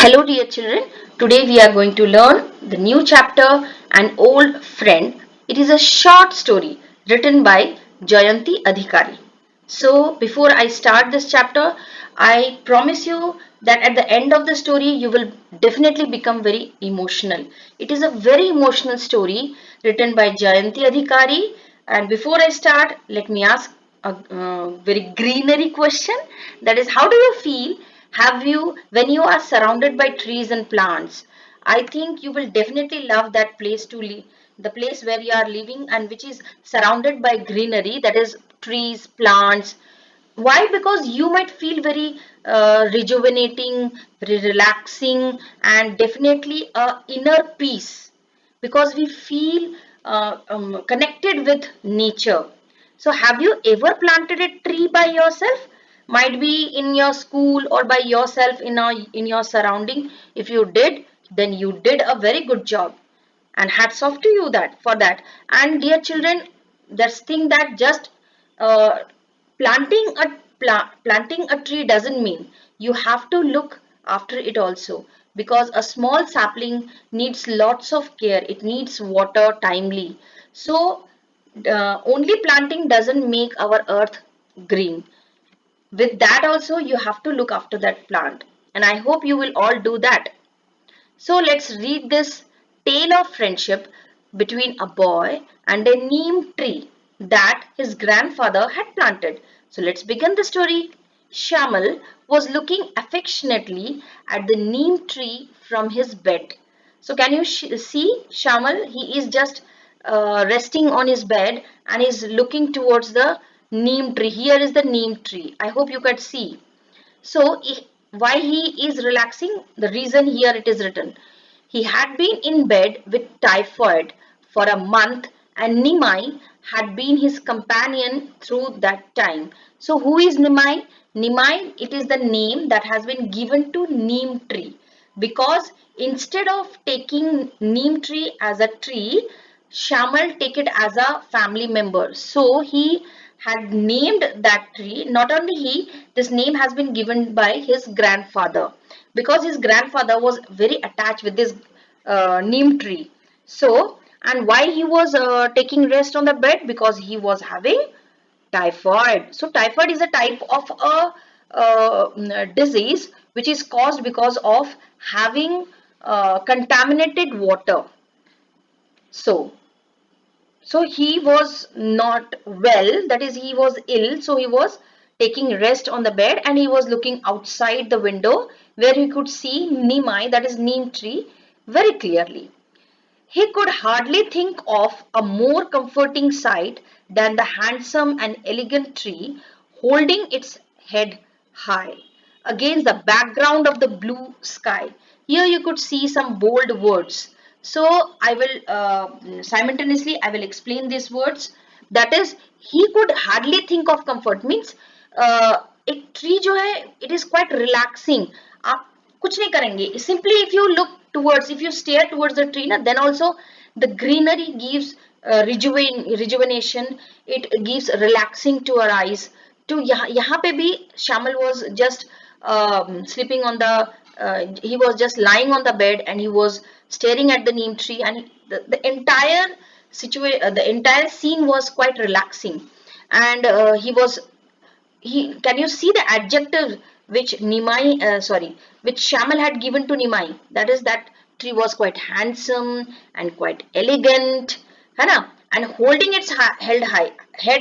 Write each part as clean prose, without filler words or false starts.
Hello dear children, today we are going to learn the new chapter An Old Friend. It is a short story written by Jayanti Adhikari. So before I start this chapter, I promise you that at the end of the story you will definitely become very emotional. It is a very emotional story written by Jayanti Adhikari, and before I start, let me ask a very greenery question, that is, how do you feel have you when you are surrounded by trees and plants? I think you will definitely love that place to live, the place where you are living and which is surrounded by greenery, that is trees, plants. Why? Because you might feel very rejuvenating, very relaxing, and definitely a inner peace, because we feel connected with nature. So have you ever planted a tree by yourself? Might be in your school or by yourself in your surrounding. If you did, then you did a very good job, and hats off to you that for that. And dear children, that's thing that just uh, planting a planting a tree doesn't mean you have to look after it also, because a small sapling needs lots of care. It needs water timely. So only planting doesn't make our earth green. With that also you have to look after that plant, and I hope you will all do that. So let's read this tale of friendship between a boy and a neem tree that his grandfather had planted. So let's begin the story. Shamal was looking affectionately at the neem tree from his bed. So can you see Shamal? He is just resting on his bed and is looking towards the neem tree. Here is the neem tree. I hope you can see. So, why he is relaxing? The reason here it is written. He had been in bed with typhoid for a month, and Nimai had been his companion through that time. So, who is Nimai? Nimai, it is the name that has been given to neem tree, because instead of taking neem tree as a tree, Shamal take it as a family member. So he had named that tree. Not only he, this name has been given by his grandfather, because his grandfather was very attached with this neem tree. So, and why he was taking rest on the bed? Because he was having typhoid. So typhoid is a type of a disease which is caused because of having contaminated water. So so he was not well, that is, he was ill. So he was taking rest on the bed and he was looking outside the window where he could see Nimai, that is neem tree, very clearly. He could hardly think of a more comforting sight than the handsome and elegant tree holding its head high against the background of the blue sky. Here you could see some bold words. So I will simultaneously I will explain these words. That is, he could hardly think of comfort means एक tree जो है it is quite relaxing. आप कुछ नहीं करेंगे. Simply if you look towards, if you stare towards the tree, na, then also the greenery gives rejuvenation. It gives relaxing to our eyes. To यहाँ पे भी Shamal was just sleeping on the he was just lying on the bed and he was staring at the neem tree, and the entire situation, the entire scene was quite relaxing. And he was he can you see the adjective which which Shamal had given to Nimai? That is, that tree was quite handsome and quite elegant, है ना? And holding its head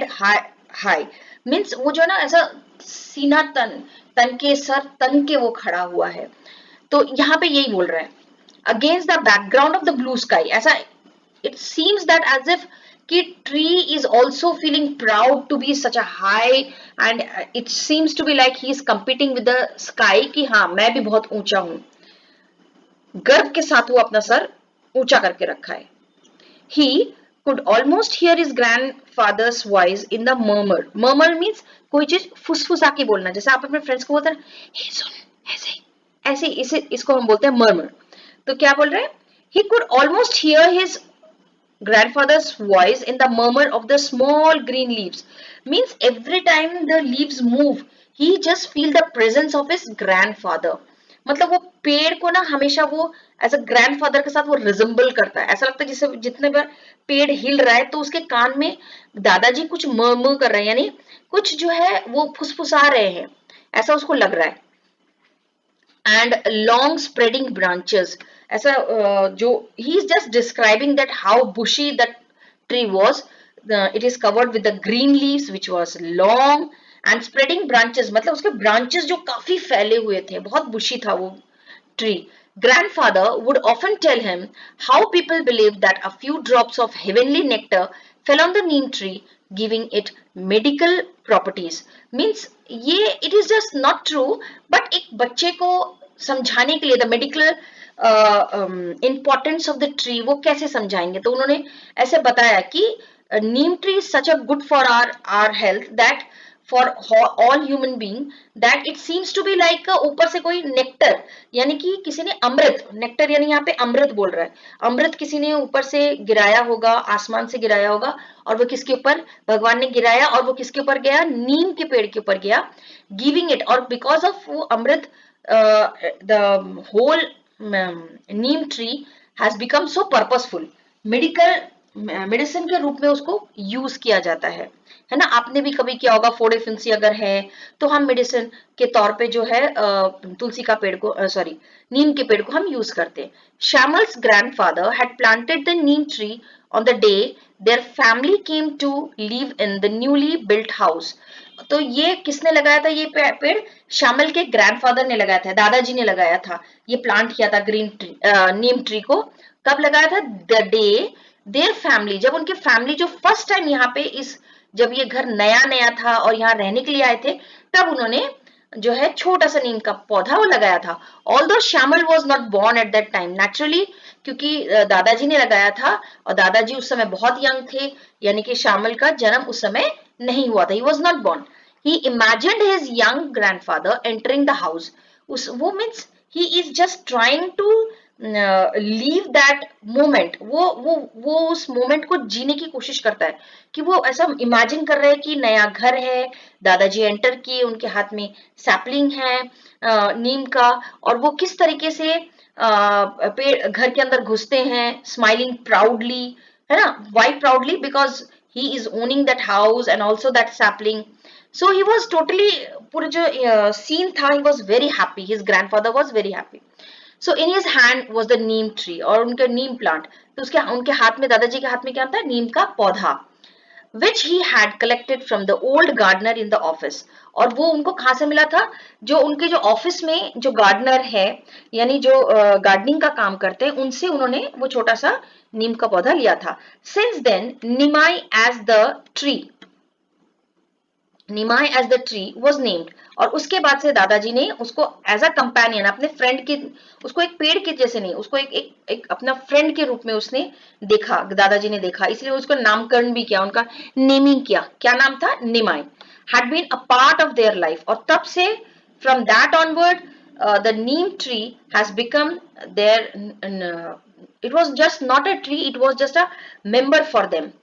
high means वो जो है ना ऐसा सीना तन के सर तन के वो खड़ा हुआ है. तो यहाँ पे यही बोल रहा है against the background of the blue sky. ऐसा it seems that as if कि tree is also feeling proud to be such a high, and it seems to be like he is competing with the sky कि हाँ मैं भी बहुत ऊंचा हूँ. गर्व के साथ वो अपना सर ऊंचा करके रखा है. He could almost hear his grandfather's voice in the murmur. Murmur means कोई चीज फुसफुसा के बोलना, जैसे आप अपने फ्रेंड्स को बोलते हैं हे सुन ऐसे ऐसे इसे इसको हम बोलते हैं murmur. तो क्या बोल रहे हैं? He could almost hear his grandfather's voice in the murmur of the small green leaves. Means every time the leaves move, he just feel the presence of his grandfather. मतलब वो पेड़ को ना हमेशा वो एज अ ग्रैंडफादर के साथ वो रिजेंबल करता है, ऐसा लगता है जैसे जितने बार पेड़ हिल रहा है तो उसके कान में दादाजी कुछ म कर रहे हैं, यानी कुछ जो है वो फुसफुसा रहे हैं, ऐसा उसको लग रहा है। एंड लॉन्ग स्प्रेडिंग ब्रांचेस, ऐसा जो he is just describing that how bushy that tree was. It is covered with the green leaves which was long and spreading branches, मतलब उसके branches जो काफी फैले हुए थे, बहुत bushy था वो tree. Grandfather would often tell him how people believed that a few drops of heavenly nectar fell on the neem tree, giving it medical properties. Means ये it is just not true, but एक बच्चे को समझाने के लिए the medical importance of the tree वो कैसे समझाएंगे, तो उन्होंने ऐसे बताया कि neem tree is such a good for our health that for all human being that it seems to be like ऊपर से कोई नेक्टर, यानी कि किसी ने अमृत, नेक्टर यानी यहाँ पे अमृत बोल रहा है, अमृत किसी ने ऊपर से गिराया होगा, आसमान से गिराया होगा, और वो किसके ऊपर भगवान ने गिराया, और वो किसके ऊपर गया, नीम के पेड़ के ऊपर गया, गिविंग इट, और बिकॉज ऑफ वो अमृत the whole neem tree has become so purposeful, medical medicine के रूप में उसको यूज किया जाता है ना। आपने भी कभी किया होगा, फोड़े फिंसी अगर है तो हम मेडिसिन के तौर पे जो है तुलसी का पेड़ को सॉरी नीम के पेड़ को हम यूज करते हैं। Shyamal's grandfather had planted the neem tree on the day their family came to live in the newly built house. तो ये किसने लगाया था, ये पेड़ श्यामल के ग्रैंडफादर ने लगाया था, दादाजी ने लगाया था, ये प्लांट किया था ग्रीन ट्री नीम ट्री को। कब लगाया था, द डे देयर फैमिली, जब उनके फैमिली जो फर्स्ट टाइम यहाँ पे इस जब ये घर नया नया था और यहाँ रहने के लिए आए थे, तब उन्होंने जो है छोटा सा नीम का पौधा वो लगाया था। Although Shyamal was not born at that time naturally, क्योंकि दादाजी ने लगाया था और दादाजी उस समय बहुत यंग थे, यानी कि श्यामल का जन्म उस समय नहीं हुआ था, he was not born. He imagined his young grandfather entering the house, उस वो means he is just trying to live that moment, वो उस मोमेंट को जीने की कोशिश करता है कि वो ऐसा इमेजिन कर रहे हैं कि नया घर है, दादाजी एंटर किए, उनके हाथ में सैपलिंग है नीम का, और वो किस तरीके से पेड़ घर के अंदर घुसते हैं स्माइलिंग प्राउडली, है ना, why proudly because he is owning that house and also that sapling. So he was totally, पूरे जो सीन था, he was very happy, his grandfather was very happy. So in his hand was the neem tree, और उनके नीम plant, तो उसके उनके हाथ में, दादाजी के हाथ में क्या था, नीम का पौधा, which he had collected from the old gardener in the office। और वो उनको कहाँ से मिला था, जो उनके जो ऑफिस में जो गार्डनर है, यानी जो गार्डनिंग का काम करते हैं, उनसे उन्होंने वो छोटा सा नीम का पौधा लिया था। Since then Nimai as the tree, Nimai as the tree was named, और उसके बाद से दादाजी ने उसको एज अ कंपेनियन, अपने फ्रेंड के, उसको एक पेड़ के जैसे नहीं, उसको एक अपना फ्रेंड के रूप में उसने देखा, दादाजी ने देखा, इसलिए उसको नामकरण भी किया, उनका नेमिंग किया, क्या नाम था, Nimai. Had been a part of their life, और तब से from that onward the neem tree has become their, it was just not a tree, it was just a member for them।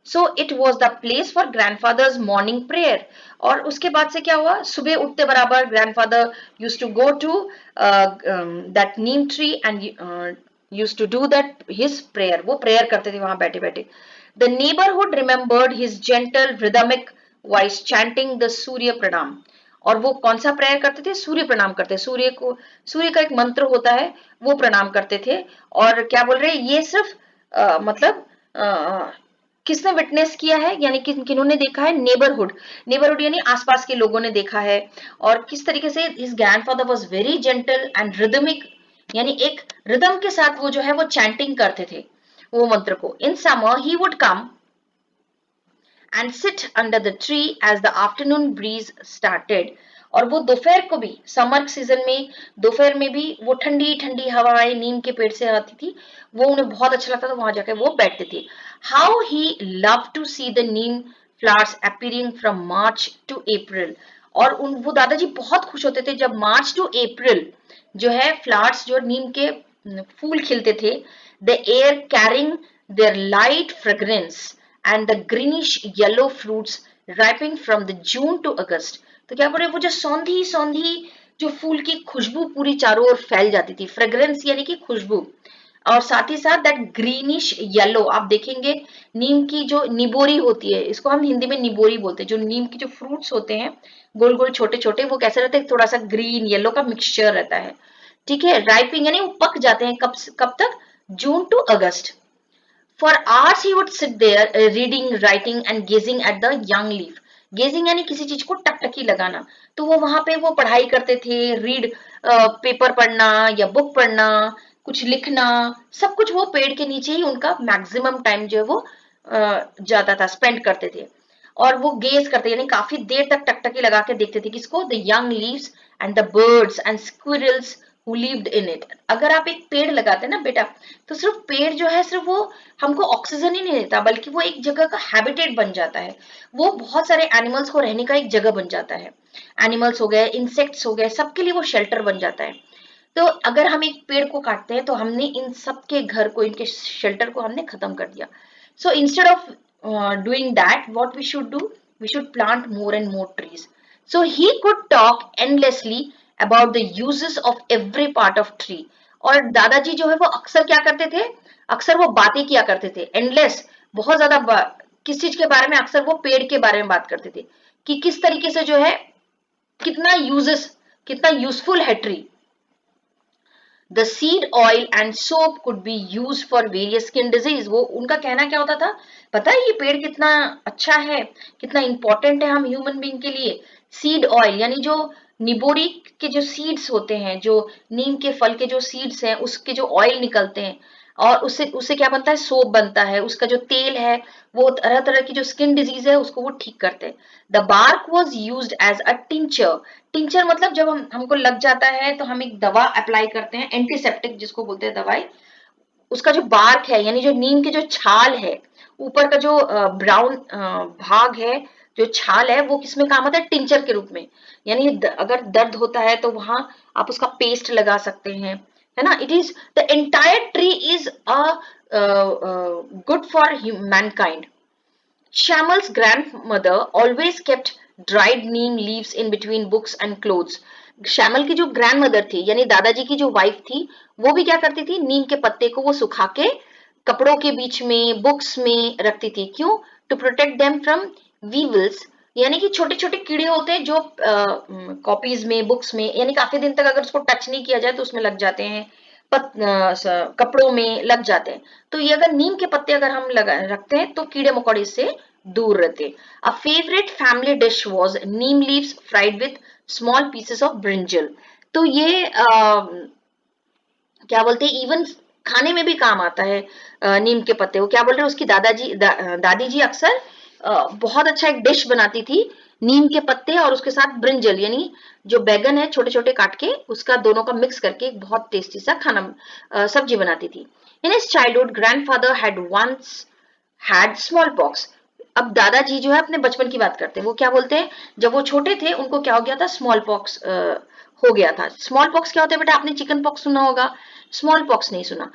So it was the place for grandfather's morning prayer. और उसके बाद से क्या हुआ, सुबह उठते बराबर grandfather use to go to that neem tree and use to do that his prayer, वो प्रेयर करते थे वहां बैठे बैठे। The neighbourhood remembered his gentle rhythmic voice chanting the Surya Pranam. और वो कौन सा प्रेयर करते थे, सूर्य प्रणाम करते, सूर्य को, सूर्य का एक मंत्र होता है, वो प्रणाम करते थे। और क्या बोल रहे हैं, ये सिर्फ मतलब किसने विटनेस किया है, यानी कि किन्होंने देखा है, नेबरहुड, नेबरहुड यानी आसपास के लोगों ने देखा है। और किस तरीके से his grandfather was very gentle and rhythmic, यानी एक रिदम के साथ वो जो है वो चैंटिंग करते थे वो मंत्र को। In summer he would come and sit under the tree as the afternoon breeze started। और वो दोपहर को भी, समर सीजन में दोपहर में भी वो ठंडी ठंडी हवाएं नीम के पेड़ से आती थी, वो उन्हें बहुत अच्छा लगता था, वहां जाकर वो बैठते थे। How he love to see the neem flowers appearing from March to April. और उन वो दादाजी बहुत खुश होते थे जब मार्च टू अप्रैल जो है फ्लावर्स, जो नीम के फूल खिलते थे, the air carrying there light fragrance and the greenish yellow fruits ripening from the June to August। तो क्या बोल रहे, वो जो सौंधी सौंधी जो फूल की खुशबू पूरी चारों ओर फैल जाती थी, फ्रेग्रेंस यानी कि खुशबू। और साथ ही साथ दैट ग्रीनिश येलो, आप देखेंगे नीम की जो निबोरी होती है, इसको हम हिंदी में निबोरी बोलते हैं, जो नीम के जो फ्रूट्स होते हैं गोल गोल छोटे छोटे, वो कैसे रहते हैं, थोड़ा सा ग्रीन येलो का मिक्सचर रहता है, ठीक है। राइपिंग यानी वो पक जाते हैं, कब तक, June to August. For hours he would sit there reading, writing and gazing at the young leaf. Gazing यानी किसी चीज को टकटकी लगाना, तो वो वहां पे वो पढ़ाई करते थे, रीड, पेपर पढ़ना या बुक पढ़ना, कुछ लिखना, सब कुछ वो पेड़ के नीचे ही उनका मैक्सिमम टाइम जो है वो जाता था, स्पेंड करते थे। और वो गेज करते यानी काफी देर तक टकटकी लगा के देखते थे, किसको, the young leaves and the birds and squirrels who lived in it. अगर आप एक पेड़ लगाते हैं ना बेटा, तो सिर्फ पेड़ जो है सिर्फ वो हमको ऑक्सीजन ही नहीं देता, बल्कि वो एक जगह का हैबिटेट बन जाता है, वो बहुत सारे एनिमल्स को रहने का एक जगह बन जाता है। एनिमल्स हो गए, इंसेक्ट्स हो गए, सबके लिए वो शेल्टर बन जाता है। तो अगर हम एक पेड़ को काटते हैं तो हमने इन सबके घर को, इनके शेल्टर को हमने खत्म कर दिया। So instead of doing that, what we should do, we should plant more and more trees. So he could talk endlessly about the uses of every part of tree. और दादाजी जो है वो अक्सर क्या करते थे, अक्सर वो बातें किया करते थे, एंडलेस, बहुत ज्यादा, किस चीज के बारे में, अक्सर वो पेड़ के बारे में बात करते थे, कि किस तरीके से जो है, कितना यूजेस, कितना यूजफुल है tree. The seed oil and soap could be use for various skin disease. वो उनका कहना क्या होता था, पता है ये पेड़ कितना अच्छा है, कितना इंपॉर्टेंट है हम ह्यूमन बीइंग के लिए। सीड ऑयल यानी जो निबोरी के जो सीड्स होते हैं, जो नीम के फल के जो सीड्स हैं, उसके जो ऑयल निकलते हैं, और उससे उससे क्या बनता है, सोप बनता है, उसका जो तेल है वो तरह तरह की जो स्किन डिजीज है उसको वो ठीक करते हैं। The bark was use as a tincture. Tincture मतलब जब हमको लग जाता है तो हम एक दवा अप्लाई करते हैं, एंटीसेप्टिक जिसको बोलते हैं दवाई। उसका जो बार्क है यानी जो नीम के जो छाल है, ऊपर का जो ब्राउन भाग है, जो छाल है, वो किसमें काम आता है, टिंचर के रूप में। यानी अगर दर्द होता है तो वहां आप उसका पेस्ट लगा सकते हैं, है ना। It is the entire tree is a good for Mankind. Shamal's grandmother always kept dried neem leaves in between books and clothes. Shyamal की जो ग्रैंड मदर थी यानी दादाजी की जो वाइफ थी, वो भी क्या करती थी, नीम के पत्ते को वो सुखा के कपड़ों के बीच में, बुक्स में रखती थी। क्यों, to protect them from weevils, यानी कि छोटे छोटे कीड़े होते हैं जो कॉपीज में, बुक्स में, यानी काफी दिन तक अगर उसको टच नहीं किया जाए तो उसमें लग जाते हैं, कपड़ों में लग जाते हैं। तो ये अगर नीम के पत्ते अगर हम रखते हैं तो कीड़े मकोड़े से दूर रहते। A favourite family dish was Neem leaves fried with small pieces of brinjal. तो ये क्या बोलते हैं, इवन खाने में भी काम आता है नीम के पत्ते। वो क्या बोल रहे हैं, उसकी दादी जी अक्सर बहुत अच्छा एक डिश बनाती थी, नीम के पत्ते और उसके साथ ब्रिंजल यानी जो बैगन है छोटे छोटे काट के, उसका दोनों का मिक्स करके एक बहुत टेस्टी सा खाना, सब्जी बनाती थी। In his childhood grandfather had once had smallpox. अब दादाजी जो है अपने बचपन की बात करते हैं, वो क्या बोलते हैं, जब वो छोटे थे उनको क्या हो गया था, स्मॉल पॉक्स हो गया था। स्मॉल पॉक्स क्या होता है बेटा, आपने चिकन पॉक्स सुना होगा, स्मॉल पॉक्स नहीं सुना।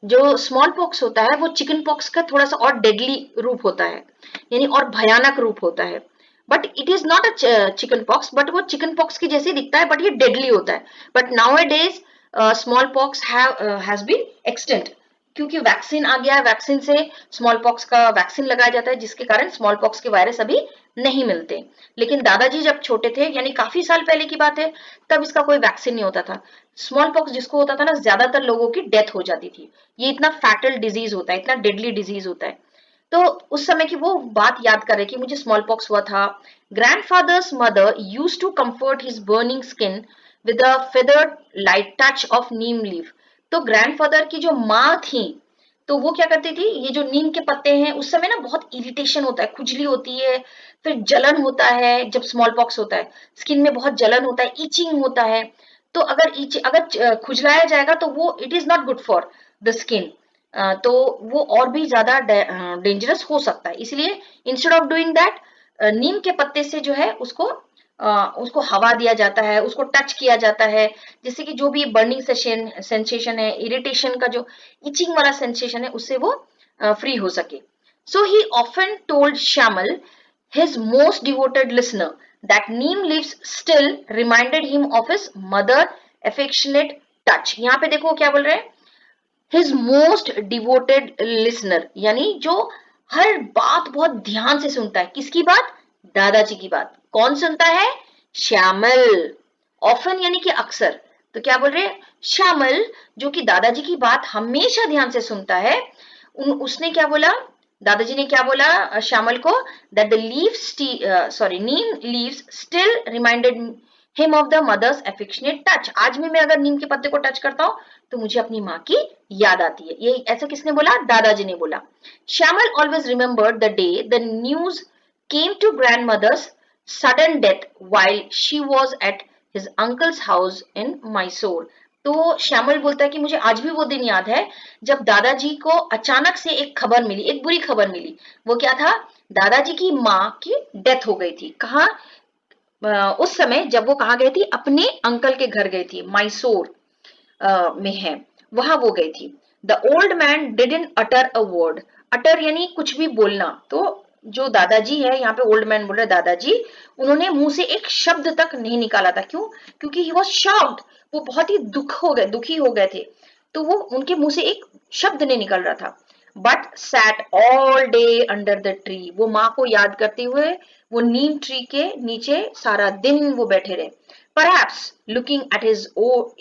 जो स्मॉल पॉक्स होता है वो चिकन पॉक्स का थोड़ा सा और डेडली रूप होता है, यानी और भयानक रूप होता है। But it is not a chickenpox, but वो चिकन पॉक्स की जैसे दिखता है, बट ये डेडली होता है। But nowadays smallpox has been extinct, क्योंकि वैक्सीन आ गया है, वैक्सीन से स्मॉल पॉक्स का वैक्सीन लगाया जाता है, जिसके कारण स्मॉल पॉक्स के वायरस अभी नहीं मिलते। लेकिन दादाजी जब छोटे थे, यानी काफी साल पहले की बात है, तब इसका कोई वैक्सीन नहीं होता था। स्मॉल पॉक्स जिसको होता था ना, ज्यादातर लोगों की डेथ हो जाती थी। ये इतना फैटल डिजीज होता है, इतना डेडली डिजीज होता है। तो उस समय की वो बात याद करे कि मुझे स्मॉल पॉक्स हुआ था। Grandfather's mother used to comfort his burning skin with a feathered light touch of neem leaf. तो ग्रैंडफादर की जो माँ थी, तो वो क्या करती थी, ये जो नीम के पत्ते हैं, उस समय ना बहुत इरिटेशन होता है, खुजली होती है, फिर जलन होता है, जब स्मॉल पॉक्स होता है स्किन में बहुत जलन होता है, ईचिंग होता है। तो अगर खुजलाया जाएगा तो वो it is not good for the skin, तो वो और भी ज्यादा डेंजरस हो सकता है। इसलिए इंस्टेड ऑफ डूइंग दैट, नीम के पत्ते से जो है उसको हवा दिया जाता है, उसको टच किया जाता है, जिससे कि जो भी बर्निंग सेंसेशन है, इरिटेशन का जो इचिंग वाला सेंसेशन है, उससे वो फ्री हो सके। So he often told Shyamal, his most devoted listener, That neem leaves still reminded him of his mother affectionate touch. यहाँ पे देखो क्या बोल रहे हैं, his most devoted listener, यानी जो हर बात बहुत ध्यान से सुनता है. किसकी बात? दादाजी की बात. कौन सुनता है? श्यामल. ऑफन यानी कि अक्सर. तो क्या बोल रहे हैं? श्यामल जो कि दादाजी की बात हमेशा ध्यान से सुनता है, उसने क्या बोला? दादाजी ने क्या बोला श्यामल को? That the leaves, neem leaves still reminded him of the mother's affectionate touch. आज भी मैं अगर नीम के पत्ते को टच करता हूँ तो मुझे अपनी माँ की याद आती है. ये ऐसा किसने बोला? दादाजी ने बोला. Shyamal always remembered the day the news came to grandmother's sudden death while she was at his uncle's house in Mysore. तो श्यामल बोलता है कि मुझे आज भी वो दिन याद है जब दादाजी को अचानक से एक खबर मिली, एक बुरी खबर मिली. वो क्या था? दादाजी की माँ की डेथ हो गई थी. कहाँ? उस समय जब वो कहाँ गई थी? अपने अंकल के घर गई थी. मैसूर में है, वहां वो गई थी. The old man didn't utter a word. Utter यानी कुछ भी बोलना. तो जो दादाजी है, यहाँ पे ओल्ड मैन बोल रहे दादाजी, उन्होंने मुंह से एक शब्द तक नहीं निकाला था. क्यों? क्योंकि ही वाज शॉक्ड. वो बहुत ही दुखी हो गए थे. तो वो उनके मुंह से एक शब्द नहीं निकल रहा था. But sat all day under the tree. वो माँ को याद करते हुए वो नीम ट्री के नीचे सारा दिन वो बैठे रहे. Perhaps looking at his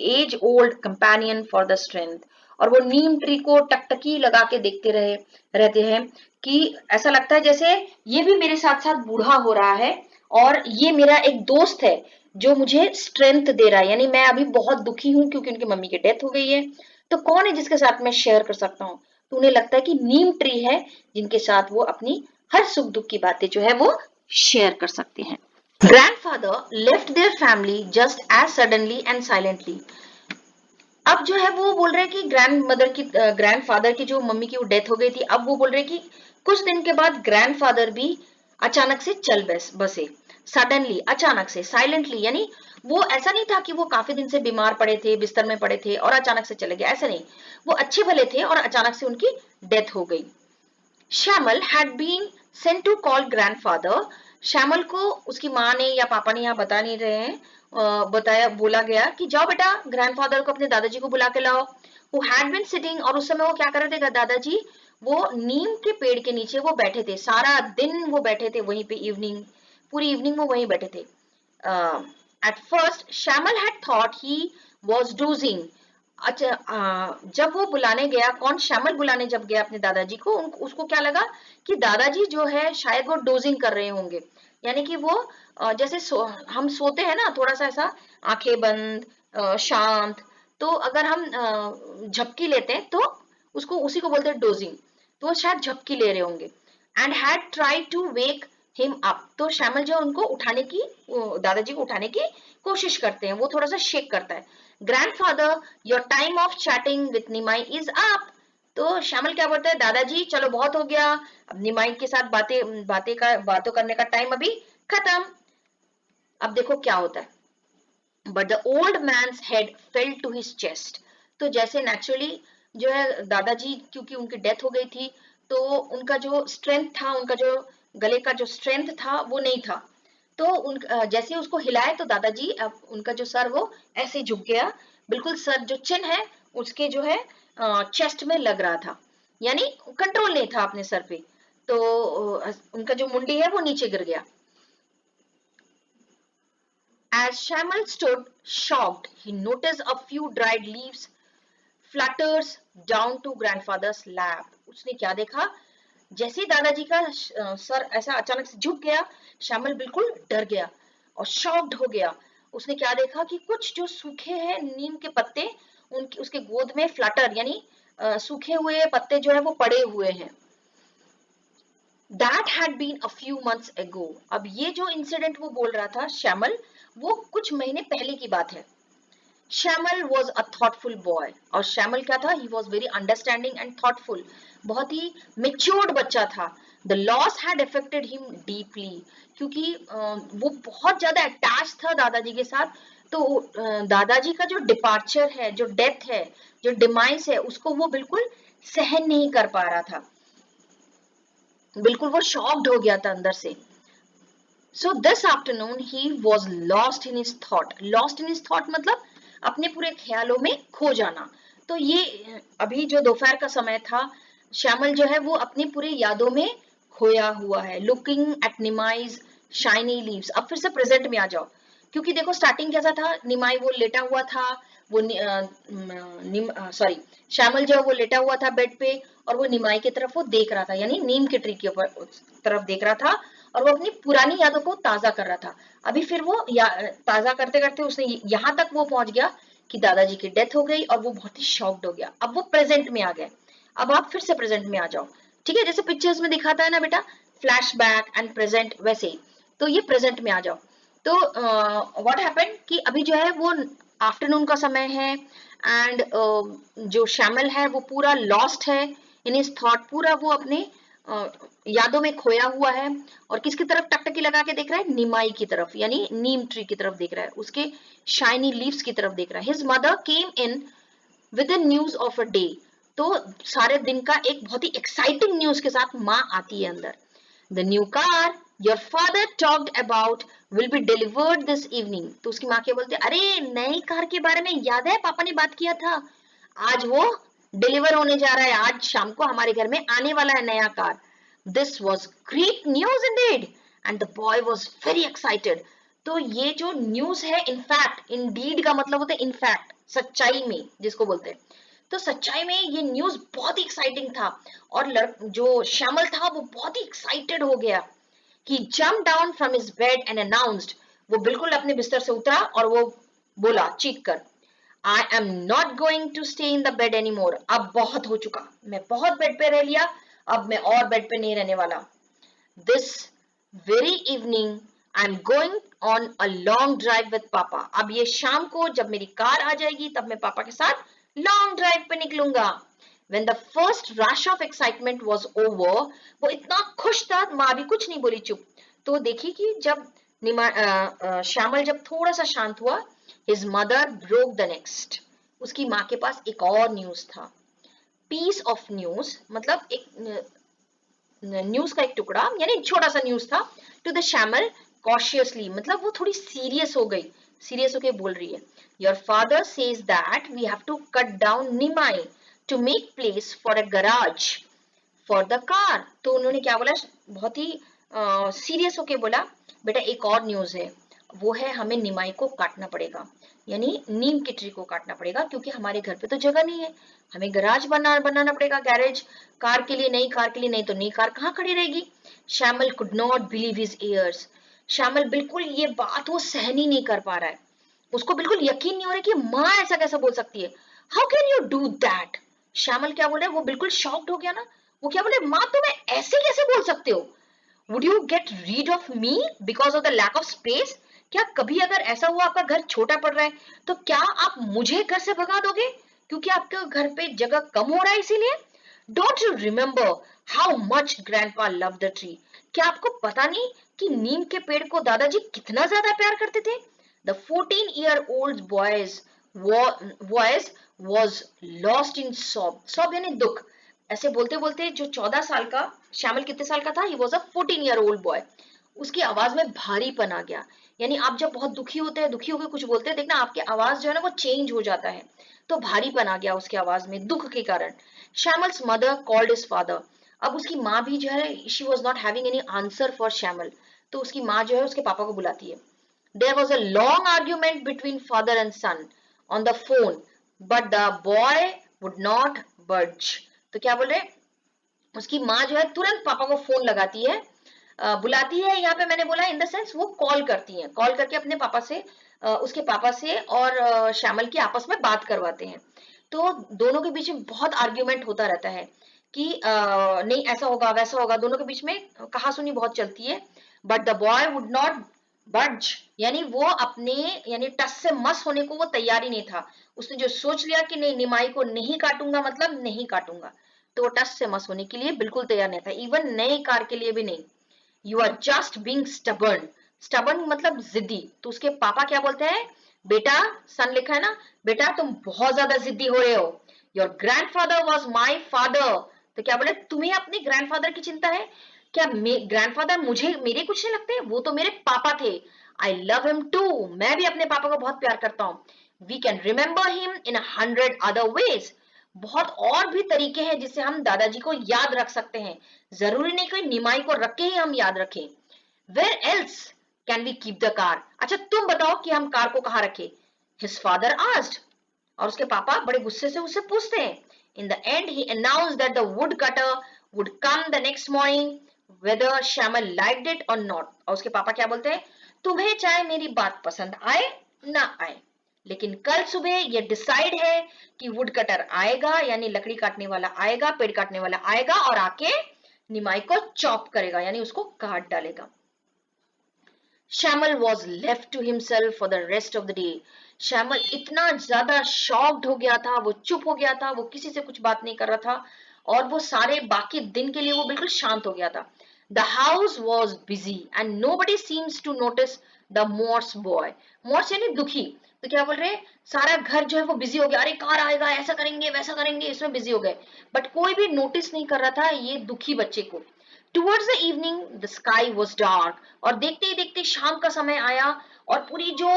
age-old companion for the strength. और वो नीम ट्री को टकटकी लगा के देखते रहते हैं कि ऐसा लगता है जैसे ये भी मेरे साथ साथ बूढ़ा हो रहा है और ये मेरा एक दोस्त है जो मुझे स्ट्रेंथ दे रहा है. यानी मैं अभी बहुत दुखी हूं क्योंकि उनकी मम्मी की डेथ हो गई है. तो कौन है जिसके साथ मैं शेयर कर सकता हूँ? तो उन्हें लगता है कि नीम ट्री है जिनके साथ वो अपनी हर सुख दुख की बातें जो है वो शेयर कर सकते हैं. Grandfather left their family just as suddenly and silently. अब जो है वो बोल रहे हैं कि ग्रैंडफादर की जो मम्मी की वो डेथ हो गई थी, अब वो बोल रहे हैं कि कुछ दिन के बाद ग्रैंडफादर भी अचानक से चल बसे. सडनली, अचानक से. साइलेंटली यानी वो ऐसा नहीं था कि वो काफी दिन से बीमार पड़े थे, बिस्तर में पड़े थे और अचानक से चले गए. ऐसा नहीं. वो अच्छे भले थे और अचानक से उनकी डेथ हो गई. Shyamal had been sent to call grandfather. Shyamal को उसकी माँ ने या पापा ने यहाँ बता नहीं रहे हैं, बोला गया कि जाओ बेटा ग्रैंडफादर को, अपने दादाजी को बुला के लाओ. Who had been sitting, और उस समय वो क्या कर रहे थे दादाजी? वो नीम के पेड़ के नीचे वो बैठे थे. सारा दिन वो बैठे थे वहीं पे. पूरी इवनिंग वो वहीं बैठे थे. At first Shamal had thought he was dozing. अच्छा, जब वो बुलाने गया, कौन? श्यामल बुलाने जब गया अपने दादाजी को, उसको क्या लगा कि दादाजी जो है शायद वो डोजिंग कर रहे होंगे. यानी कि वो जैसे हम सोते हैं ना, थोड़ा सा ऐसा आंखें बंद, शांत. तो अगर हम झपकी लेते हैं तो उसको उसी को बोलते हैं डोजिंग. तो वो शायद झपकी ले रहे होंगे. And had try to wake him up. तो श्यामल जो उनको उठाने की, दादाजी को उठाने की कोशिश करते हैं. वो थोड़ा सा शेक करता है. Grandfather, your time of chatting with Nimai is up. तो श्यामल क्या बोलता है? दादाजी चलो बहुत हो गया, अब निमाई के साथ बातों करने का टाइम अभी खत्म. अब देखो क्या होता है. But the old man's head fell to his chest. तो जैसे नेचुरली जो है दादाजी, क्योंकि उनकी डेथ हो गई थी तो उनका जो स्ट्रेंथ था, उनका जो गले का जो स्ट्रेंथ था वो नहीं था. तो जैसे उसको हिलाए तो दादाजी, अब उनका जो सर वो ऐसे झुक गया. बिल्कुल सर जो चिन है उसके जो है चेस्ट में लग रहा था. यानी कंट्रोल नहीं था अपने सर पे. तो उनका जो मुंडी है वो नीचे गिर गया. As Shamal stood shocked, he noticed a few dried leaves flutters down to grandfather's lap. उसने क्या देखा? जैसे दादाजी का सर ऐसा अचानक से झुक गया, श्यामल बिल्कुल डर गया और शॉक्ड हो गया. उसने क्या देखा कि कुछ जो सूखे हैं नीम के पत्ते, उनकी उसके गोद में फ्लटर यानी सूखे हुए पत्ते जो है वो पड़े हुए हैं. That had been a few months ago. अब ये जो इंसिडेंट वो बोल रहा था श्यामल, वो कुछ महीने पहले की बात है. Shyamal was a thoughtful boy. और श्यामल क्या था? He was very understanding and thoughtful. बहुत ही matured बच्चा था. The loss had affected him deeply. क्योंकि वो बहुत ज्यादा अटैच था दादाजी के साथ. तो दादाजी का जो डिपार्चर है, जो डेथ है, जो डिमाइस है, उसको वो बिल्कुल सहन नहीं कर पा रहा था. बिल्कुल वो शॉक्ड हो गया था अंदर से. So this afternoon he was lost in his thought. Lost in his thought मतलब अपने पूरे ख्यालों में खो जाना. तो ये अभी जो दोपहर का समय था, श्यामल जो है वो अपनी पूरी यादों में खोया हुआ है. Looking at Nimai's shiny leaves. अब फिर से प्रेजेंट में आ जाओ, क्योंकि देखो स्टार्टिंग कैसा था, निमाई वो लेटा हुआ था, वो सॉरी श्यामल जो है वो लेटा हुआ था बेड पे और वो निमाई की तरफ वो देख रहा था, यानी नीम के ट्री के ऊपर तरफ देख रहा था और वो अपनी पुरानी यादों को ताजा कर रहा था. अभी फिर वो ताजा करते करते उसने यहाँ तक वो पहुंच गया कि दादाजी की डेथ हो गई और वो बहुत ही शॉक्ड हो गया. अब वो प्रेजेंट में आ गए. अब आप फिर से प्रेजेंट में आ जाओ, ठीक है, जैसे पिक्चर्स में दिखाता है ना बेटा, फ्लैशबैक एंड प्रेजेंट, वैसे ही. तो ये प्रेजेंट में आ जाओ. तो व्हाट हैपेंड कि अभी जो है वो आफ्टरनून का समय है एंड जो श्यामल है वो पूरा लॉस्ट है इन हिज थॉट, पूरा वो अपने यादों में खोया हुआ है. और किसकी तरफ टकटकी लगा के देख रहा है? निमाई की तरफ, यानी नीम ट्री की तरफ देख रहा है, उसके शाइनी लीव्स की तरफ देख रहा है. His mother came in with the news of a day. तो सारे दिन का एक बहुत ही एक्साइटिंग न्यूज के साथ माँ आती है अंदर. The new car your father talked about will be delivered this evening. तो उसकी माँ क्या बोलती है? अरे नई कार के बारे में याद है, पापा ने बात किया था, आज वो डिलीवर होने जा रहा है, आज शाम को हमारे घर में आने वाला है नया car. This was great news indeed and the boy was very excited. तो ये जो न्यूज है, इनफैक्ट, इंडीड का मतलब होता है इनफैक्ट, सच्चाई में जिसको बोलते हैं. तो सच्चाई में ये न्यूज बहुत ही एक्साइटिंग था और जो श्यामल था वो बहुत ही एक्साइटेड हो गया. He jumped down from his bed and announced. वो बिल्कुल अपने बिस्तर से उतरा और वो बोला चीख कर, I am not going to stay in the bed anymore. अब बहुत हो चुका, मैं बहुत बेड पे रह लिया, अब मैं और बेड पे नहीं रहने वाला. This very evening I am going on a long drive with Papa. अब ये शाम को जब मेरी कार आ जाएगी तब मैं पापा के साथ लॉन्ग ड्राइव पे निकलूंगा. When the first rush of excitement was over, वो इतना खुश था, माँ भी कुछ नहीं बोली, चुप. तो देखिए कि जब श्यामल जब थोड़ा सा शांत हुआ, his mother broke the next. उसकी माँ के पास एक और न्यूज था. पीस ऑफ न्यूज मतलब एक न्यूज का एक टुकड़ा, यानी छोटा सा न्यूज था. टू द श्यामल कॉशियसली, मतलब वो थोड़ी सीरियस हो गई, सीरियस होके बोल रही है. Your father says that we have to cut down Nimai to make place for a garage for the car. तो उन्होंने क्या बोला, बहुत ही सीरियस होके बोला, बेटा एक और न्यूज है, वो है हमें निमाई को काटना पड़ेगा, यानी नीम की ट्री को काटना पड़ेगा, क्योंकि हमारे घर पे तो जगह नहीं है, हमें गराज बनाना पड़ेगा, गैरेज कार के लिए, नई कार के लिए, नहीं तो नई कार कहाँ खड़ी रहेगी. Shyamal could not believe his years. Shyamal बिल्कुल ये बात वो सहन ही नहीं कर पा रहा है, उसको बिल्कुल यकीन नहीं हो रहा है कि माँ ऐसा कैसे बोल सकती है. How can you do that. Shyamal क्या बोल रहा है, वो बिल्कुल शॉक्ड हो गया ना. वो क्या बोले, माँ तुम्हें ऐसे कैसे बोल सकते हो. Would you get rid of me because of the lack of space. क्या कभी अगर ऐसा हुआ आपका घर छोटा पड़ रहा है तो क्या आप मुझे घर से भगा दोगे क्योंकि आपके घर पे जगह कम हो रहा है इसीलिए. Don't you remember how much grandpa love the tree. क्या आपको पता नहीं कि नीम के पेड़ को दादाजी कितना ज्यादा प्यार करते थे. The 14-year-old voice was lost in sob. sob यानी दुख. ऐसे बोलते बोलते जो 14 साल का श्यामल, कितने साल का था, he was a 14-year-old boy, उसकी आवाज में भारीपन आ गया. यानी आप जब बहुत दुखी होते हैं, दुखी होकर कुछ बोलते हैं, देखना आपकी आवाज जो है ना वो चेंज हो जाता है. तो भारीपन आ गया उसकी आवाज में दुख के कारण. श्यामल्स मदर कॉल्ड हिज फादर. अब उसकी माँ भी जो है, she was not having any answer for Shyamal, तो उसकी माँ जो है उसके पापा को बुलाती है. There was a long argument between father and son on the phone, but the boy would not budge. तो क्या बोल रहे, उसकी माँ जो है तुरंत पापा को फोन लगाती है, बुलाती है, यहाँ पे मैंने बोला इन द सेंस वो कॉल करती हैं, कॉल करके अपने पापा से, उसके पापा से और श्यामल की आपस में बात करवाते हैं. तो दोनों के बीच में बहुत आर्ग्यूमेंट होता रहता है कि नहीं ऐसा होगा वैसा होगा, दोनों के बीच में कहासुनी बहुत चलती है. But the boy would not budge, यानी वो अपने, यानी टस से मस होने को वो तैयार ही नहीं था. उसने जो सोच लिया कि नहीं निमाई को नहीं काटूंगा, मतलब नहीं काटूंगा, तो वो टस से मस होने के लिए बिल्कुल तैयार नहीं था, इवन नई कार के लिए भी नहीं. You are just being stubborn. Stubborn मतलब जिद्दी. तो उसके पापा क्या बोलते हैं, बेटा, सन लिखा है ना, बेटा तुम बहुत ज्यादा जिद्दी हो रहे हो. Your grandfather was my father. तो क्या बोले, तुम्हें अपने ग्रैंडफादर की चिंता है. क्या ग्रैंडफादर मुझे मेरे कुछ नहीं लगते, वो तो मेरे पापा थे। आई लव हिम टू, मैं भी अपने पापा को बहुत प्यार करता हूँ। We can remember him in 100 other ways, बहुत और भी तरीके हैं जिससे हम दादाजी को याद रख सकते हैं, जरूरी नहीं कोई निमाई को रख के ही हम याद रखें। Where else can we keep the car, अच्छा तुम बताओ कि हम कार को कहाँ रखें? हिज फादर आस्क्ड, और उसके पापा बड़े गुस्से से उससे पूछते हैं। In the end he announced that the woodcutter would come the next morning whether Shyamal liked it और नॉट। और उसके पापा क्या बोलते हैं, तुम्हें चाहे मेरी बात पसंद आए ना आए, लेकिन कल सुबह ये डिसाइड है कि वुड कटर आएगा, यानी लकड़ी काटने वाला आएगा, पेड़ काटने वाला आएगा और आके निमाई को चॉप करेगा, यानी उसको काट डालेगा। Shyamal was left to himself for the rest of the day. Shyamal इतना ज्यादा शॉक्ड हो गया था, वो चुप हो गया था, वो किसी से कुछ बात नहीं कर रहा था, और वो सारे बाकी दिन के लिए वो बिल्कुल शांत हो गया था। The house was busy and nobody seems to notice the morose boy. Morose यानी दुखी, तो क्या बोल रहे हैं, सारा घर जो है वो बिजी हो गया, अरे कार आएगा, ऐसा करेंगे वैसा करेंगे, इसमें बिजी हो गए, बट कोई भी नोटिस नहीं कर रहा था ये दुखी बच्चे को। Towards the evening the sky was dark, और देखते ही देखते शाम का समय आया, और पूरी जो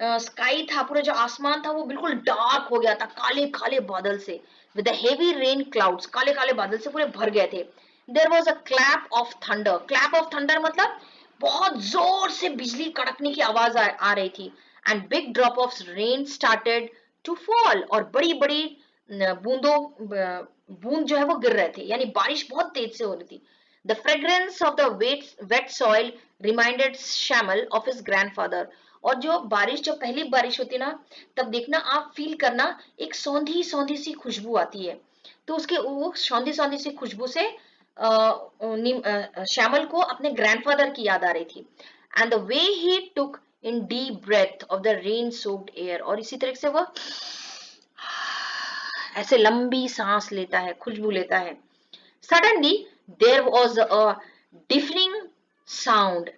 स्काई था, पूरा जो आसमान था वो बिल्कुल डार्क हो गया था, काले काले बादल से, विद हेवी रेन क्लाउड्स, काले काले बादल से पूरे भर गए थे। There was a clap of thunder, clap of thunder मतलब बहुत जोर से बिजली कड़कने की आवाज आ रही थी। And big drop of rain started to fall, और बड़ी बड़ी बूंदों बूंद जो है वो गिर रहे थे, यानी बारिश बहुत तेज से हो रही थी। The fragrance of the wet soil reminded Shamal of his grandfather. और जो बारिश, जो पहली बारिश होती है ना, तब देखना आप फील करना, एक सौंधी सौंधी सी खुशबू आती है, तो उसके वो सौंधी सौंधी सी खुशबू से श्यामल को अपने ग्रैंडफादर की याद आ रही थी। And the way he took in deep breath of the rain soaked air, और इसी तरह से वह ऐसे लंबी सांस लेता है, खुशबू लेता है। Suddenly there was a deafening sound.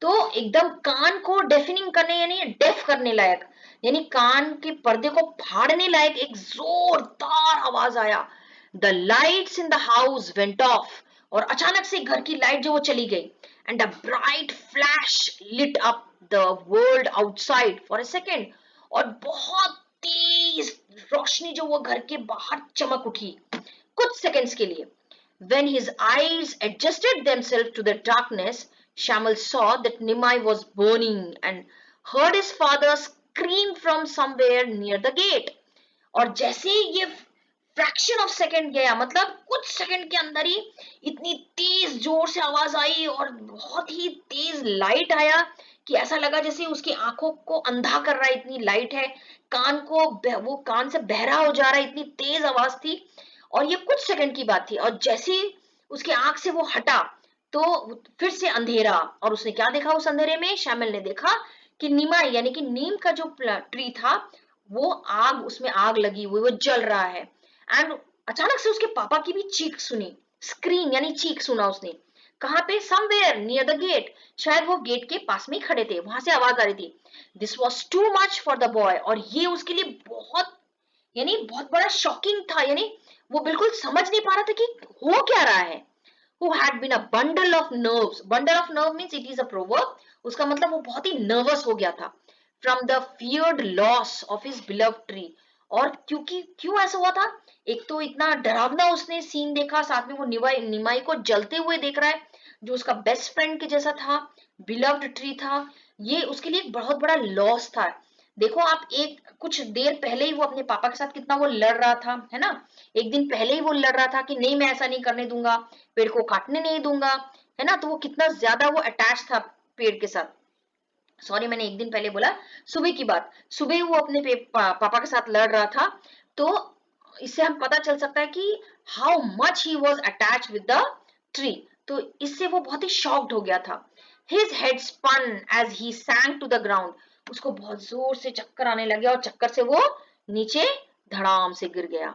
तो एकदम कान को डेफनिंग करने यानी डेफ करने लायक, यानी कान के पर्दे को फाड़ने लायक एक जोरदार आवाज आया। The lights in the house went of, और अचानक से घर की लाइट जो वो चली गई। And a bright flash lit up the world outside for a second, और बहुत तेज रोशनी जो वो घर के बाहर चमक उठी कुछ सेकंड्स के लिए। When his eyes adjusted themselves to the darkness, Shamal saw that Nimai was burning and heard his father scream from somewhere near the gate. और जैसे ही ये फ्रैक्शन ऑफ सेकंड गया, मतलब कुछ सेकंड के अंदर ही इतनी तेज जोर से आवाज आई और बहुत ही तेज लाइट आया कि ऐसा लगा जैसे उसकी आंखों को अंधा कर रहा है, इतनी लाइट है, कान को वो कान से बहरा हो जा रहा है, इतनी तेज आवाज थी। और ये कुछ सेकंड की बात थी, और जैसे ही उसके आंख से वो हटा तो फिर से अंधेरा, और उसने क्या देखा उस अंधेरे में, श्यामल ने देखा कि निमाई यानी कि नीम का जो ट्री था वो आग, उसमें आग लगी हुई, वो जल रहा है। एंड अचानक से उसके पापा की भी चीख सुनी, स्क्रीम यानी चीख सुना उसने। कहाँ पे? समवेयर नियर द गेट, शायद वो गेट के पास में ही खड़े थे, वहां से आवाज आ रही थी। This was too much for the boy, और ये उसके लिए बहुत, यानी बहुत बड़ा शॉकिंग था, यानी वो बिल्कुल समझ नहीं पा रहा था कि हो क्या रहा है। Who had been a bundle of nerves. Bundle of nerve means it is a proverb. उसका मतलब वो बहुत ही नर्वस हो गया था from the feared loss of his beloved tree. और क्योंकि क्यों ऐसा हुआ था, एक तो इतना डरावना उसने सीन देखा, साथ में वो निमाई को जलते हुए देख रहा है जो उसका बेस्ट फ्रेंड के जैसा था, बिलव्ड ट्री था, ये उसके लिए एक बहुत बड़ा लॉस था। देखो आप, एक कुछ देर पहले ही वो अपने पापा के साथ कितना वो लड़ रहा था, है ना, एक दिन पहले ही वो लड़ रहा था कि नहीं मैं ऐसा नहीं करने दूंगा, पेड़ को काटने नहीं दूंगा, है ना, तो वो कितना ज्यादा वो अटैच था पेड़ के साथ। सॉरी, मैंने एक दिन पहले बोला, सुबह की बात, सुबह वो अपने पापा के साथ लड़ रहा था। तो इससे हम पता चल सकता है कि how much he was attach with the tree, तो इससे वो बहुत ही शॉक्ड हो गया था। His head spun as he sank to the ground, उसको बहुत जोर से चक्कर आने लगे और चक्कर से वो नीचे धड़ाम से गिर गया।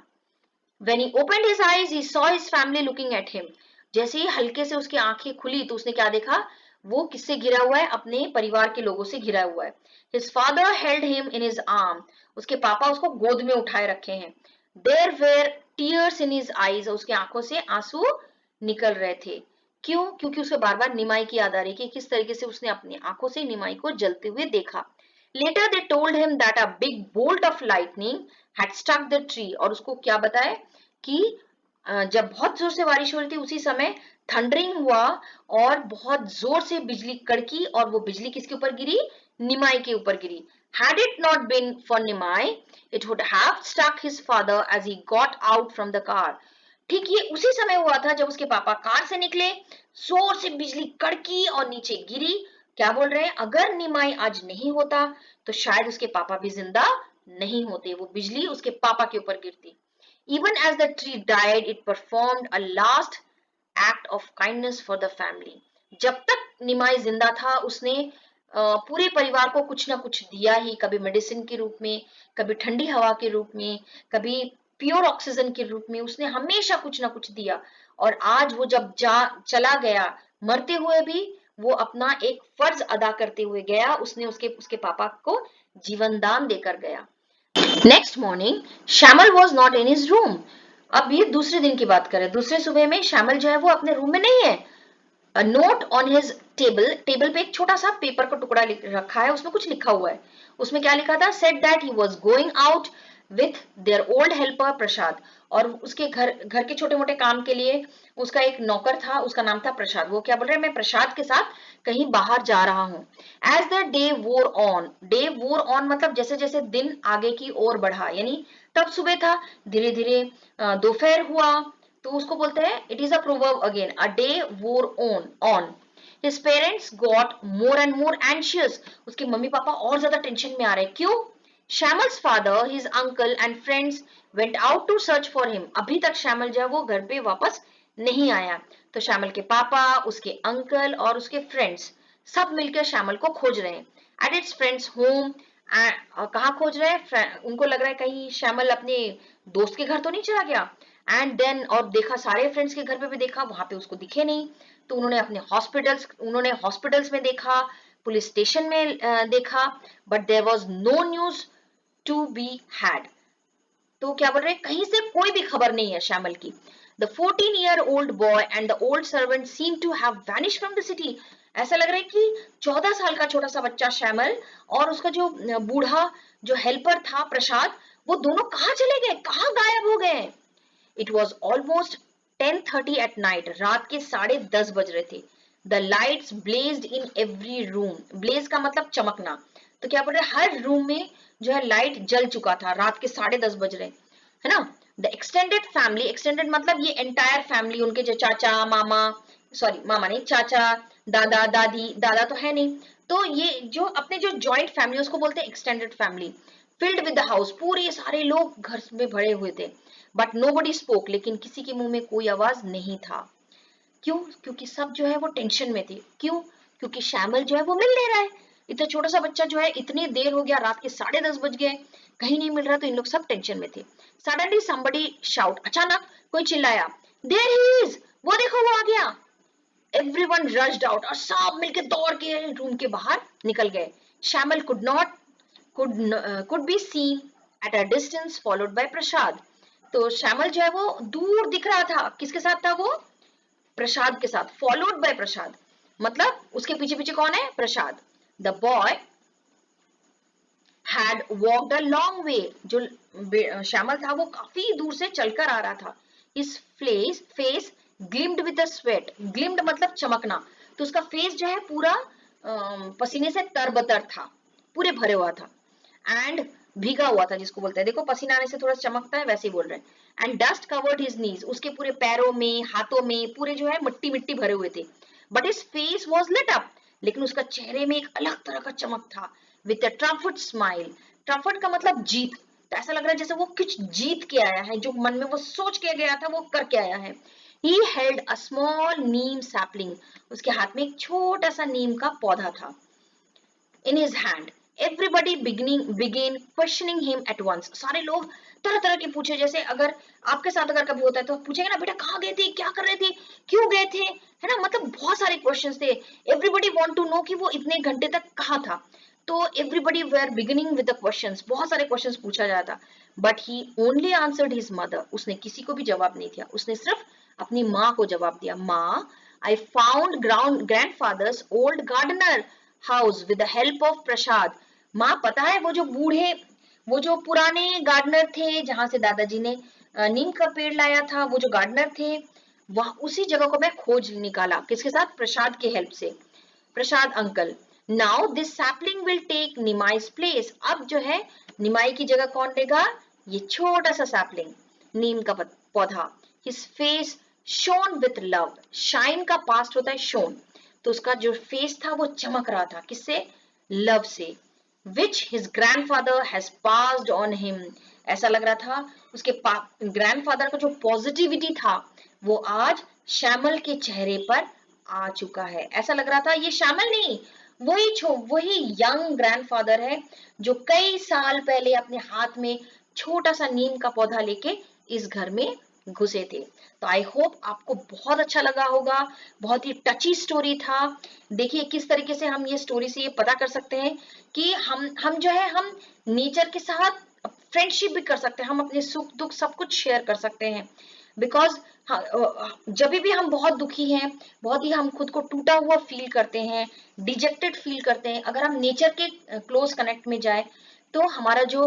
When he opened his eyes, he saw his family looking at him. जैसे ही हल्के से उसकी आंखें खुली तो उसने क्या देखा, वो किससे घिरा हुआ है, अपने परिवार के लोगों से घिरा हुआ है। His father held him in his arm. उसके पापा उसको गोद में उठाए रखे हैं। There were tears in his eyes. उसकी आंखों से आंसू निकल रहे थे। क्यों? क्योंकि उसे बार बार निमाई की याद आ रही कि किस तरीके से उसने अपनी आंखों से निमाई को जलते हुए देखा। Later they told him that a big bolt of lightning had struck the tree, और उसको क्या बताए कि जब बहुत जोर से बारिश हो रही थी उसी समय थंडरिंग हुआ और बहुत जोर से बिजली कड़की, और वो बिजली किसके ऊपर गिरी? निमाई के ऊपर गिरी। Had it not been for Nimai, it would have struck his father as he got out from the car. ठीक ये उसी समय हुआ था जब उसके पापा कार से निकले, जोर से बिजली कड़की और नीचे गिरी। क्या बोल रहे हैं? अगर निमाई आज नहीं होता तो शायद उसके पापा भी जिंदा नहीं होते, वो बिजली उसके पापा के ऊपर गिरती। Even as the tree died, it performed a last act of kindness for the family. जब तक निमाई जिंदा था उसने पूरे परिवार को कुछ ना कुछ दिया ही, कभी मेडिसिन के रूप में, कभी ठंडी हवा के रूप में, कभी प्योर ऑक्सीजन के रूप में, उसने हमेशा कुछ ना कुछ दिया। और आज वो जब चला गया, मरते हुए भी वो अपना एक फर्ज अदा करते हुए गया, उसने उसके उसके पापा को जीवन दान देकर गया। Next morning Shyamal was not in his room. अब ये दूसरे दिन की बात करें, दूसरे सुबह में श्यामल जो है वो अपने रूम में नहीं है। A note on his table, table पे एक छोटा सा पेपर का टुकड़ा रखा है, उसमें कुछ लिखा हुआ है। उसमें क्या लिखा था? Said that he was going out with their old helper प्रसाद, और उसके घर के छोटे मोटे काम के लिए उसका एक नौकर था, उसका नाम था प्रसाद। वो क्या बोल रहे हैं? मैं प्रसाद के साथ कहीं बाहर जा रहा हूँ। As the day wore on, day wore on मतलब जैसे जैसे दिन आगे की ओर बढ़ा, यानी तब सुबह था, धीरे धीरे दोपहर हुआ, तो उसको बोलते हैं, it is a proverb again, a day wore on. His parents got more and more anxious. उसके मम्मी पापा और ज्यादा टेंशन में आ रहे हैं। क्यों? Shamal's father, his uncle and friends went out to search for him. अभी तक श्यामल जो है वो घर पे वापस नहीं आया, तो श्यामल के पापा, उसके अंकल और उसके फ्रेंड्स सब मिलकर श्यामल को खोज रहे हैं। At its friends home, कहाँ खोज रहे हैं? उनको लग रहा है कहीं श्यामल अपने दोस्त के घर तो नहीं चला गया। एंड देन, और देखा सारे फ्रेंड्स के घर पे भी देखा, वहां पे उसको दिखे नहीं, तो उन्होंने हॉस्पिटल्स में देखा, पुलिस स्टेशन में देखा, but there was no news to be had. तो क्या बोल रहे हैं? कहीं से कोई भी खबर नहीं है श्यामल की। The 14-year-old boy and the old servant seem to have vanish from the city. ऐसा लग रहा है कि 14 साल का छोटा सा बच्चा श्यामल और उसका जो बूढ़ा जो हेल्पर था प्रसाद, वो दोनों कहाँ चले गए, कहाँ गायब हो गए? It was almost 10:30 at night, रात के 10:30 बज रहे थे। The lights blazed in every room, blaze का मतलब चमकना, तो क्या बोल रहे हैं? हर रूम में जो है लाइट जल चुका था, रात के 10:30 बज रहे है ना। द एक्सटेंडेड फैमिली, एक्सटेंडेड मतलब ये एंटायर फैमिली, उनके जो चाचा मामा, सॉरी मामा नहीं, चाचा दादा दादी, दादा तो है नहीं, तो ये जो अपने जो जॉइंट फैमिली उसको बोलते हैं extended family. Filled with the house, पूरे सारे लोग घर में भरे हुए थे। बट नोबडी स्पोक, लेकिन किसी के मुंह में कोई आवाज नहीं था। क्यों? क्योंकि सब जो है वो टेंशन में थे। क्यों? क्योंकि श्यामल जो है वो मिल नहीं रहा है। इतना छोटा सा बच्चा जो है, इतनी देर हो गया, रात के 10:30 बज गए, कहीं नहीं मिल रहा, तो इन लोग सब टेंशन में थे। सडनली somebody शाउट, अचानक कोई चिल्लाया, देयर ही इज, वो देखो वो आ गया। एवरीवन रश्ड आउट, और सब मिलके दौड़ के रूम के बाहर निकल गए। Shyamal could be seen at a distance followed by प्रसाद। तो श्यामल जो है वो दूर दिख रहा था, किसके साथ था वो? प्रसाद के साथ, फॉलोड बाय प्रसाद, मतलब उसके पीछे पीछे कौन है? Prasad. The boy had walked a long way, जो श्यामल था वो काफी दूर से चलकर आ रहा था। इस फेस ग्लिम्ड विद द स्वेट, ग्लिम्ड मतलब चमकना, तो उसका फेस जो है पूरा पसीने से तरबतर था, पूरे भरे हुआ था। एंड भीगा हुआ था, जिसको बोलते हैं, देखो पसीना आने से थोड़ा चमकता है, वैसे ही बोल रहे हैं। And dust covered his knees, उसके पूरे पैरों में हाथों में पूरे जो है मिट्टी मिट्टी भरे हुए थे। But his face was lit up, लेकिन उसका चेहरे में एक अलग तरह का चमक था। विद अ ट्रम्फर्ट स्माइल, ट्रम्फर्ट का मतलब जीत, तो ऐसा लग रहा है जैसे वो कुछ जीत के आया है, जो मन में वो सोच के गया था वो करके आया है। He held a small neem sapling, उसके हाथ में एक छोटा सा नीम का पौधा था। In his hand, everybody began questioning him at once. सारे लोग तरह तरह के पूछे, जैसे अगर आपके साथ अगर कभी होता है तो पूछेंगे ना, बेटा कहाँ गए थे, क्या कर रहे थे, क्यों गए थे, है ना, मतलब बहुत सारे क्वेश्चंस थे। एवरीबडी वांट टू नो कि वो इतने घंटे तक कहाँ था। तो everybody where beginning with the questions, बहुत सारे क्वेश्चंस पूछा जाता। But he only answered his mother, उसने किसी को भी जवाब नहीं दिया, उसने सिर्फ अपनी माँ को जवाब दिया। माँ, I found grandfather's old gardener house with the help of Prasad. माँ पता है वो जो पुराने गार्डनर थे जहां से दादाजी ने नीम का पेड़ लाया था, वो जो गार्डनर थे वह उसी जगह को मैं खोज निकाला किसके साथ? प्रसाद के हेल्प से। Prasad uncle, now this sapling will take Nimai's place. अब जो है निमाई की जगह कौन लेगा? ये छोटा सा सैपलिंग, नीम का पौधा। His face shown with love. Shine का पास्ट होता है शोन, तो उसका जो फेस था वो चमक रहा था किससे? लव से। विच his grandfather has passed on him. ऐसा लग रहा था उसके ग्रैंडफादर का जो पॉजिटिविटी था वो आज श्यामल के चेहरे पर आ चुका है। ऐसा लग रहा था ये श्यामल नहीं, वही यंग ग्रैंडफादर है जो कई साल पहले अपने हाथ में छोटा सा नीम का पौधा लेके इस घर में घुसे थे। तो आई होप आपको बहुत अच्छा लगा होगा, बहुत ही टची स्टोरी था। देखिए किस तरीके से हम ये स्टोरी से ये पता कर सकते हैं कि हम जो है हम नेचर के साथ फ्रेंडशिप भी कर सकते हैं, हम अपने सुख दुख सब कुछ शेयर कर सकते हैं। बिकॉज जब भी हम बहुत दुखी हैं, बहुत ही हम खुद को टूटा हुआ फील करते हैं, डिजेक्टेड फील करते हैं, अगर हम नेचर के क्लोज कनेक्ट में जाए तो हमारा जो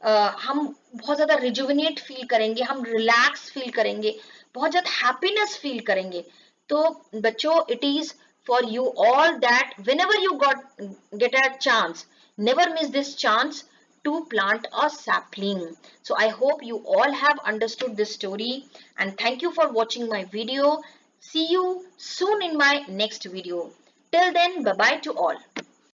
हम बहुत ज्यादा रिजुविनेट फील करेंगे, हम रिलैक्स फील करेंगे, बहुत ज्यादा हैप्पीनेस फील करेंगे। तो बच्चों, it is for you all that whenever you get a chance, never miss this chance to plant a sapling. So I hope you all have understood this story, and thank you for watching my video. See you soon in my next video. Till then, bye bye to all.